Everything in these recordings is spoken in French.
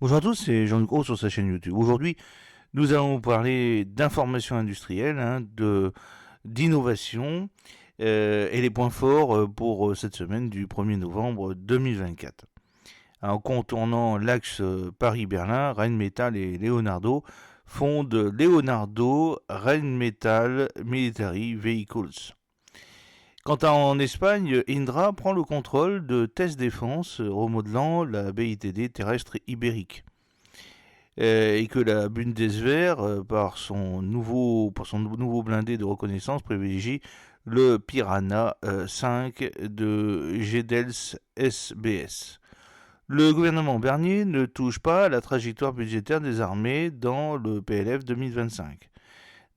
Bonjour à tous, c'est Jean-Luc Gros sur sa chaîne YouTube. Aujourd'hui, nous allons parler d'information industrielle, d'innovation et les points forts pour cette semaine du 1er novembre 2024. En contournant l'axe Paris-Berlin, Rheinmetall et Leonardo fondent Leonardo Rheinmetall Military Vehicles. Quant à en Espagne, Indra prend le contrôle de Thess Défense, remodelant la BITD terrestre ibérique. Et que la Bundeswehr, pour son nouveau blindé de reconnaissance, privilégie le Piranha 5 de GEDELS SBS. Le gouvernement Bernier ne touche pas à la trajectoire budgétaire des armées dans le PLF 2025.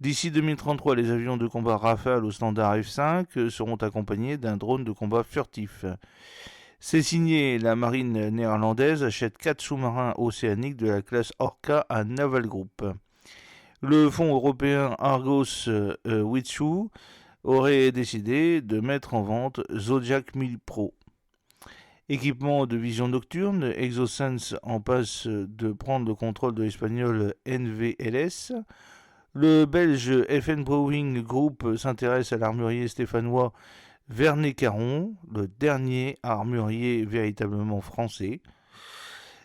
D'ici 2033, les avions de combat Rafale au standard F5 seront accompagnés d'un drone de combat furtif. C'est signé, la marine néerlandaise achète 4 sous-marins océaniques de la classe Orca à Naval Group. Le fonds européen Argos Witsu aurait décidé de mettre en vente Zodiac 1000 Pro. Équipement de vision nocturne, ExoSense en passe de prendre le contrôle de l'espagnol NVLS. Le belge FN Brewing Group s'intéresse à l'armurier stéphanois Vernet-Caron, le dernier armurier véritablement français.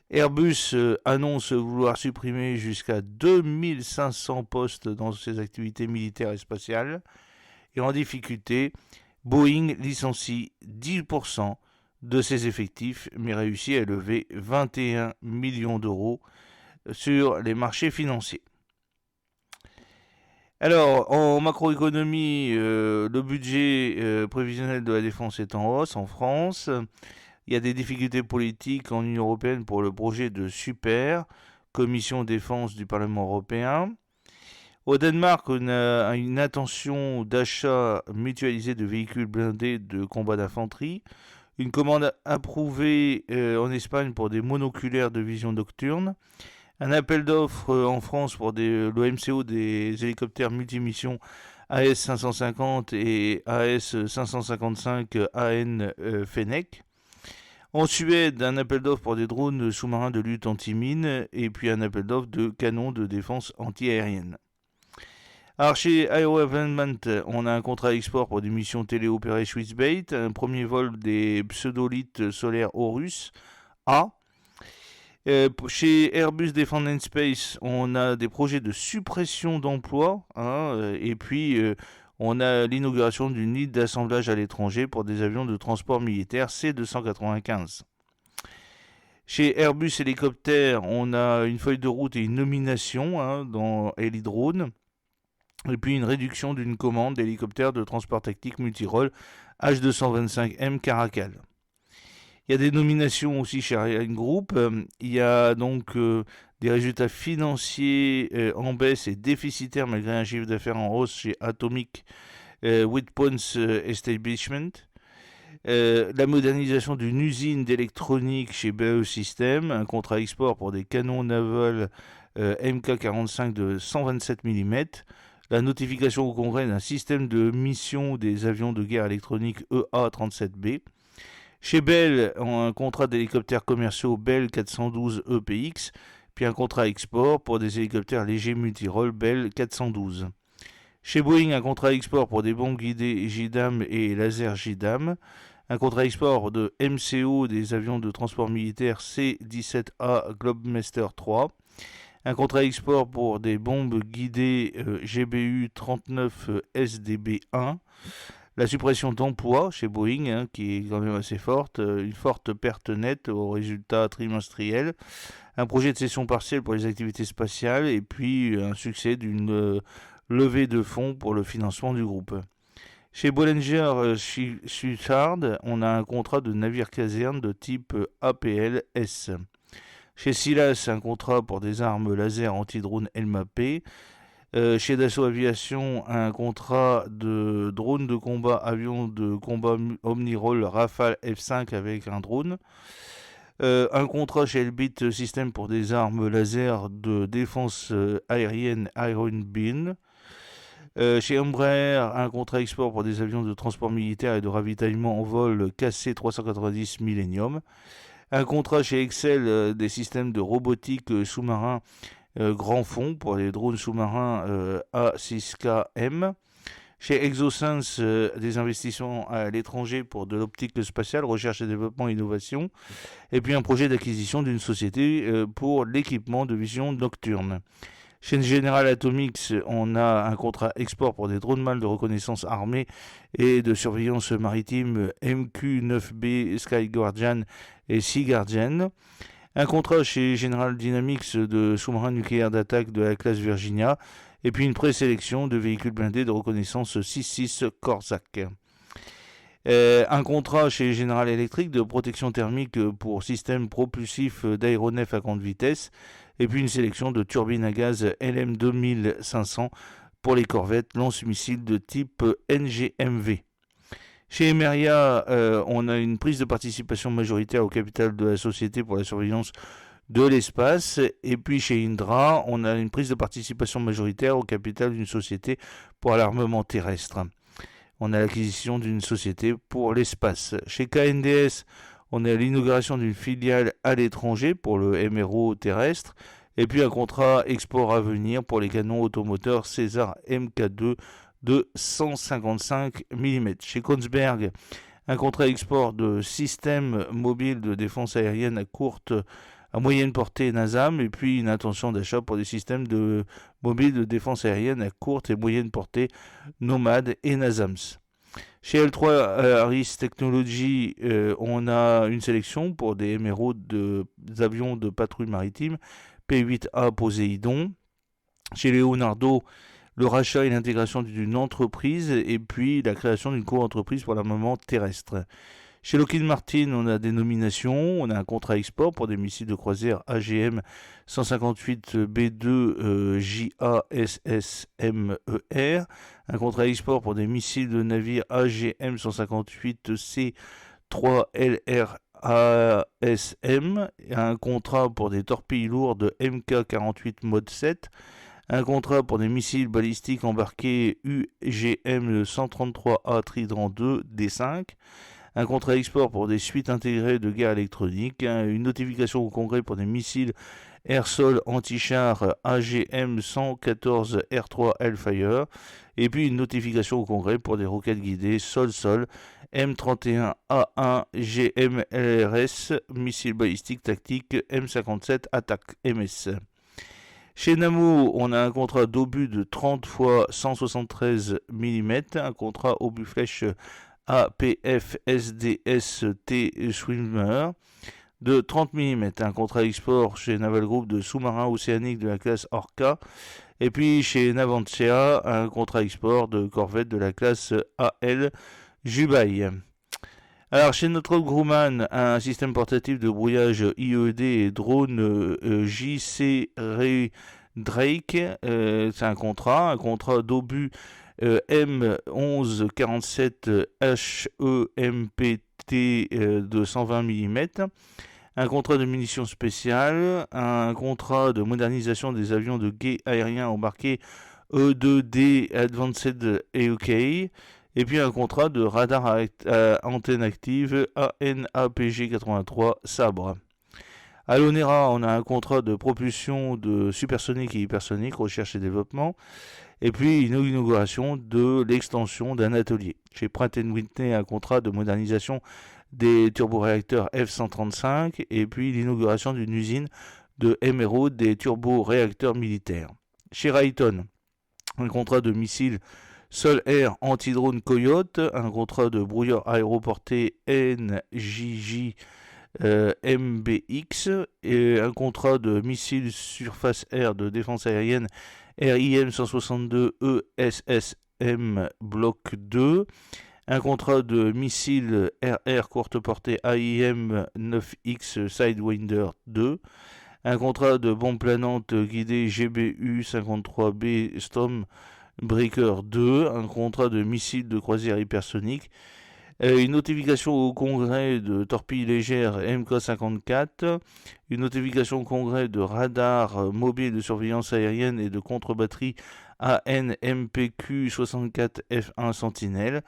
Airbus annonce vouloir supprimer jusqu'à 2500 postes dans ses activités militaires et spatiales. Et en difficulté, Boeing licencie 10% de ses effectifs, mais réussit à lever 21 millions d'euros sur les marchés financiers. Alors, en macroéconomie, le budget prévisionnel de la défense est en hausse en France. Il y a des difficultés politiques en Union européenne pour le projet de Super, Commission défense du Parlement européen. Au Danemark, on a une intention d'achat mutualisé de véhicules blindés de combat d'infanterie. Une commande approuvée en Espagne pour des monoculaires de vision nocturne. Un appel d'offres en France pour l'OMCO des hélicoptères multimissions AS-550 et AS-555 AN Fennec. En Suède, un appel d'offres pour des drones sous-marins de lutte anti-mine et puis un appel d'offres de canons de défense anti-aérienne. Alors chez AeroEvent, on a un contrat export pour des missions téléopérées Swissbait, un premier vol des pseudolithes solaires Horus A. Chez Airbus Defence and Space, on a des projets de suppression d'emplois, et puis on a l'inauguration d'une ligne d'assemblage à l'étranger pour des avions de transport militaire C-295. Chez Airbus Hélicoptère, on a une feuille de route et une nomination dans Helidrone, et puis une réduction d'une commande d'hélicoptères de transport tactique multirôle H225M Caracal. Il y a des nominations aussi chez Ariane Group. Il y a donc des résultats financiers en baisse et déficitaires malgré un chiffre d'affaires en hausse chez Atomic Weapons Establishment. La modernisation d'une usine d'électronique chez BAE Systems, un contrat export pour des canons navals MK45 de 127 mm, la notification au Congrès d'un système de mission des avions de guerre électroniques EA-37B. Chez Bell, un contrat d'hélicoptères commerciaux Bell 412 EPX, puis un contrat export pour des hélicoptères légers multirôles Bell 412. Chez Boeing, un contrat export pour des bombes guidées JDAM et laser JDAM, un contrat export de MCO des avions de transport militaire C-17A Globemaster 3, un contrat export pour des bombes guidées GBU 39 SDB1, la suppression d'emplois chez Boeing, qui est quand même assez forte, une forte perte nette aux résultats trimestriels, un projet de cession partielle pour les activités spatiales et puis un succès d'une levée de fonds pour le financement du groupe. Chez Bollinger Schulthard, on a un contrat de navire caserne de type APL-S. Chez Silas, un contrat pour des armes laser anti-drone LMAP. Chez Dassault Aviation, un contrat de drone de combat, avion de combat Omnirole Rafale F5 avec un drone. Un contrat chez Elbit System pour des armes laser de défense aérienne Iron Beam. Chez Embraer, un contrat export pour des avions de transport militaire et de ravitaillement en vol KC-390 Millennium. Un contrat chez Excel des systèmes de robotique sous-marin grand fond pour les drones sous-marins A6KM. Chez Exosense, des investissements à l'étranger pour de l'optique spatiale, recherche et développement et innovation. Et puis un projet d'acquisition d'une société pour l'équipement de vision nocturne. Chez General Atomics, on a un contrat export pour des drones mâles de reconnaissance armée et de surveillance maritime MQ-9B Sky Guardian et Sea Guardian. Un contrat chez General Dynamics de sous-marins nucléaires d'attaque de la classe Virginia. Et puis une présélection de véhicules blindés de reconnaissance 6.6 Corsac. Un contrat chez General Electric de protection thermique pour système propulsif d'aéronefs à grande vitesse. Et puis une sélection de turbines à gaz LM2500 pour les corvettes lance-missiles de type NGMV. Chez Emeria, on a une prise de participation majoritaire au capital de la société pour la surveillance de l'espace. Et puis chez Indra, on a une prise de participation majoritaire au capital d'une société pour l'armement terrestre. On a l'acquisition d'une société pour l'espace. Chez KNDS, on a l'inauguration d'une filiale à l'étranger pour le MRO terrestre. Et puis un contrat export à venir pour les canons automoteurs César MK2 de 155 mm. Chez Kongsberg, un contrat export de systèmes mobiles de défense aérienne à moyenne portée NASAM, et puis une intention d'achat pour des systèmes mobiles de défense aérienne à courte et moyenne portée Nomad et NASAMS. Chez L3 Harris Technologies, on a une sélection pour des MRO des avions de patrouille maritime P8A Poséidon. Chez Leonardo, le rachat et l'intégration d'une entreprise et puis la création d'une co-entreprise pour l'armement terrestre. Chez Lockheed Martin, on a des nominations, on a un contrat export pour des missiles de croisière AGM 158B2 JASSMER, un contrat export pour des missiles de navire AGM 158C 3LRASM, un contrat pour des torpilles lourdes MK48 Mod 7, un contrat pour des missiles balistiques embarqués UGM 133A Trident 2 D5, un contrat export pour des suites intégrées de guerre électronique, une notification au Congrès pour des missiles air-sol anti-char AGM 114 R3 Hellfire, et puis une notification au Congrès pour des roquettes guidées sol-sol M31A1 GMLRS, missile balistique tactique M57 Attack MS. Chez Nammo, on a un contrat d'obus de 30 x 173 mm, un contrat obus flèche APF SDST Swimmer de 30 mm, un contrat export chez Naval Group de sous-marins océaniques de la classe Orca, et puis chez Navantia, un contrat export de corvette de la classe AL Jubail. Alors chez notre Grumman, un système portatif de brouillage IED et drone JC Drake, c'est un contrat d'obus M1147 HEMPT de 120 mm, un contrat de munitions spéciales, un contrat de modernisation des avions de guet aérien embarqués E2D Advanced EUK, et puis un contrat de radar à antenne active ANAPG 83 Sabre. À l'ONERA, on a un contrat de propulsion de supersonique et hypersonique, recherche et développement, et puis une inauguration de l'extension d'un atelier. Chez Pratt & Whitney, un contrat de modernisation des turboréacteurs F-135, et puis l'inauguration d'une usine de MRO des turboréacteurs militaires. Chez Raytheon, un contrat de missiles sol-air anti-drone Coyote, un contrat de brouilleur aéroporté NJJ MBX, et un contrat de missiles surface-air de défense aérienne RIM 162 ESSM Bloc 2, un contrat de missiles RR courte portée AIM 9X Sidewinder 2, un contrat de bombes planantes guidées GBU 53B Stormbreaker 2, un contrat de missiles de croisière hypersonique, une notification au Congrès de torpilles légères MK54, une notification au Congrès de radar mobile de surveillance aérienne et de contre-batterie ANMPQ 64F1 Sentinelle,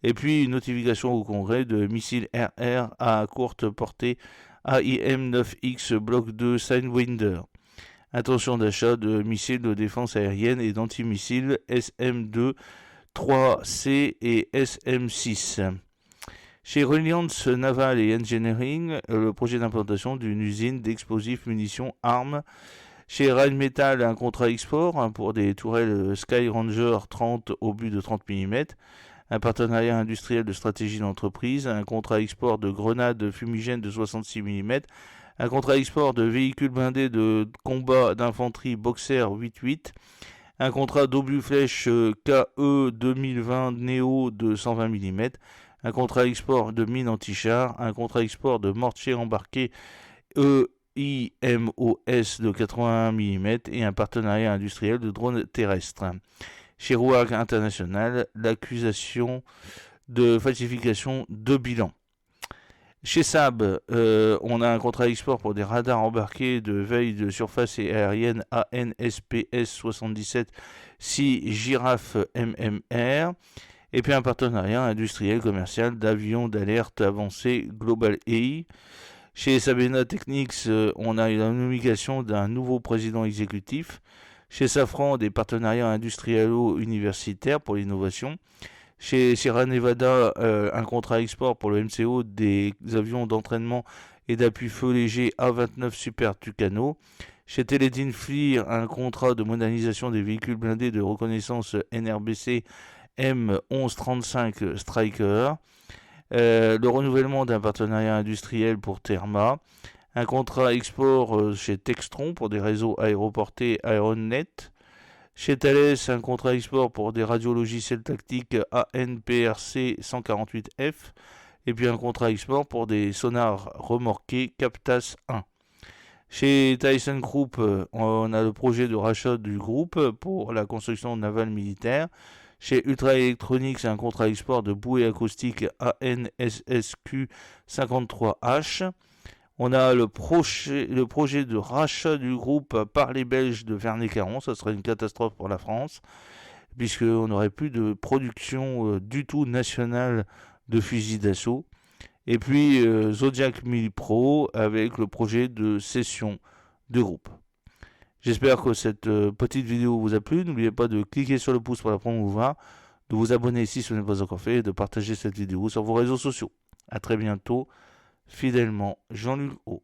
et puis une notification au Congrès de missiles RR à courte portée AIM-9X Block 2 Sidewinder. Intention d'achat de missiles de défense aérienne et d'antimissiles SM-2, 3C et SM-6. Chez Reliance Naval et Engineering, le projet d'implantation d'une usine d'explosifs munitions armes. Chez Rheinmetall, un contrat export pour des tourelles Sky Ranger 30 au but de 30 mm. Un partenariat industriel de stratégie d'entreprise. Un contrat export de grenades fumigènes de 66 mm. Un contrat export de véhicules blindés de combat d'infanterie Boxer 8.8. Un contrat d'obus flèche KE 2020 Neo de 120 mm. Un contrat export de mines anti-chars. Un contrat export de mortiers embarqués EIMOS de 81 mm. Et un partenariat industriel de drones terrestres. Chez ROAG International, l'accusation de falsification de bilan. Chez Saab, on a un contrat export pour des radars embarqués de veille de surface et aérienne ANSPS 77 6 Giraffe MMR. Et puis un partenariat industriel commercial d'avions d'alerte avancés Global AI. Chez Sabena Technics, on a la nomination d'un nouveau président exécutif. Chez Safran, des partenariats industriels-universitaires pour l'innovation. Chez Sierra Nevada, un contrat export pour le MCO des avions d'entraînement et d'appui feu léger A-29 Super Tucano. Chez Teledyne FLIR, un contrat de modernisation des véhicules blindés de reconnaissance NRBC M1135 Striker. Le renouvellement d'un partenariat industriel pour Therma. Un contrat export chez Textron pour des réseaux aéroportés Aeronet. Chez Thales, un contrat export pour des radiologiciels tactiques ANPRC 148F. Et puis un contrat export pour des sonars remorqués Captas 1. Chez Tyson Group, on a le projet de rachat du groupe pour la construction navale militaire. Chez Ultra Electronics, un contrat export de bouées acoustiques ANSSQ 53H. On a le projet de rachat du groupe par les Belges de Vernet-Caron. Ça serait une catastrophe pour la France, puisqu'on n'aurait plus de production du tout nationale de fusils d'assaut. Et puis Zodiac Milipro avec le projet de cession de groupe. J'espère que cette petite vidéo vous a plu. N'oubliez pas de cliquer sur le pouce pour la promouvoir, de vous abonner si ce n'est pas encore fait et de partager cette vidéo sur vos réseaux sociaux. A très bientôt. Fidèlement, Jean-Luc O.